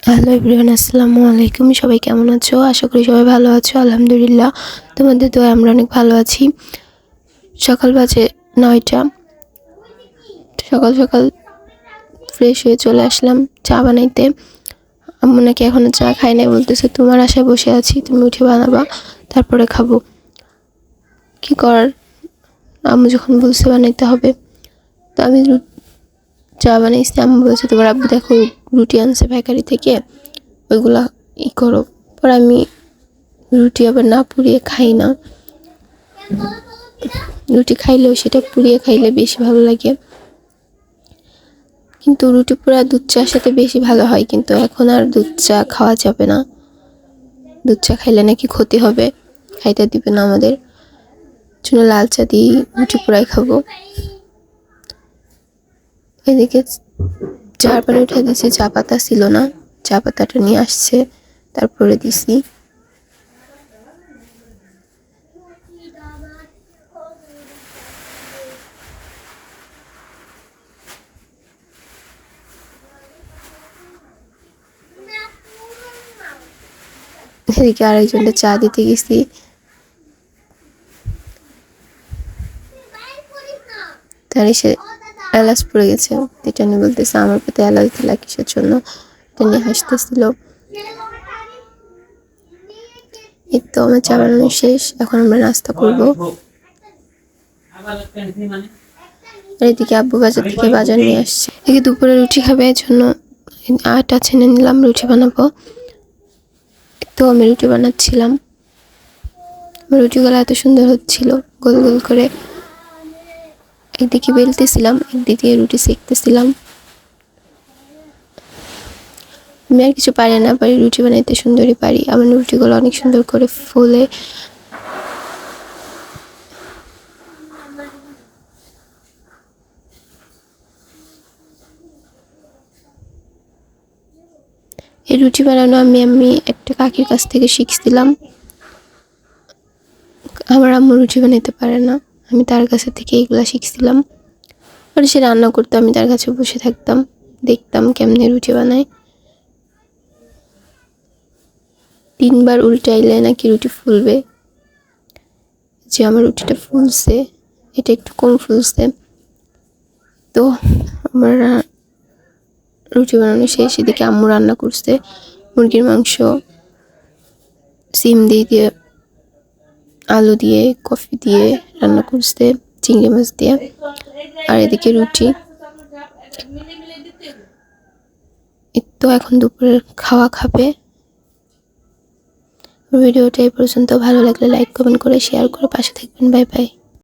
Hello everyone, আসসালামু আলাইকুম। সবাই কেমন আছো? আশা করি সবাই ভালো আছো। আলহামদুলিল্লাহ, তোমাদের দোয়ায় আমরা অনেক ভালো আছি। সকাল বাজে 9টা। সকাল সকাল ফ্রেশ হয়ে চলে আসলাম চা বানাইতে। আম্মু নাকি এখনো চা খাই নাই, বলতেছে তোমার আশায় বসে আছি, তুমি উঠে বানাবা, তারপরে খাবো। কি করার, আম্মু যখন বলছে বানাইতে হবে। তো আমি চা বানাইছি। আম্মু বলছে তোমার আব্বু দেখো রুটি আনছে বেকারি থেকে, ওইগুলা করো। পর আমি রুটি আবার না পুড়িয়ে খাই না, রুটি খাইলেও সেটা পুড়িয়ে খাইলে বেশি ভালো লাগে। কিন্তু রুটি পোড়া দুধ চার সাথে বেশি ভালো হয়, কিন্তু এখন আর দুধ চা খাওয়া যাবে না। দুধ চা খাইলে নাকি ক্ষতি হবে, খাইতে দিবে না আমাদের জন্য। লাল চা দিয়ে রুটি পোড়াই খাবো। এদিকে চার পানি উঠে দিয়েছি, চা পাতা ছিল না, চা পাতাটা নিয়ে আসছে, তারপরে দিছি। এদিকে আরেকজনকে চা দিতে গেছি, তার এসে এলাচ পড়ে গেছে। এটা নিয়ে বলতেছে আমার পাতে এলাচ দিলা কিসের জন্য, এটা নিয়ে হাসতেছিল। এই তো আমার চা বানানো শেষ, এখন আমরা নাস্তা করবো। আর এদিকে আব্বু বাজার থেকে বাজার নিয়ে আসছে। এদিকে দুপুরে রুটি খাবে, এর জন্য আটা ছেনে নিলাম, রুটি বানাবো। তো আমি রুটি বানাচ্ছিলাম, রুটিগুলো এত সুন্দর হচ্ছিল, গোল গোল করে। একদিকে বেলতেছিলাম, একদিকে রুটি সেঁকতেছিলাম। আমি আর কিছু পারি না পারি, রুটি বানাইতে সুন্দরই পারি। আমার রুটিগুলো অনেক সুন্দর করে ফুলে। এই রুটি বানানো আমি একটা কাকির কাছ থেকে শিখছিলাম। আমার আম্মু রুটি বানাইতে পারে না, আমি তার কাছে থেকে এগুলা শিখছিলাম। আর সে রান্না করতে আমি তার কাছে বসে থাকতাম, দেখতাম কেমনে রুটি বানায়। 3বার উল্টাইলে নাকি রুটি ফুলবে। যে আমার রুটিটা ফুলছে, এটা একটু কম ফুলছে। তো আমার রুটি বানানো শেষ। এদিকে আম্মু রান্না করছে মুরগির মাংস, সিম দিয়ে আলু দিয়ে কফি দিয়ে রান্না করছে, চিংড়ি মাছ দিয়ে। আর এদিকে রুটি। তো এখন দুপুরের খাওয়া খাবে। ভিডিওটা এই পর্যন্ত। ভালো লাগলে লাইক কমেন্ট করে শেয়ার করে পাশে থাকবেন। Bye bye.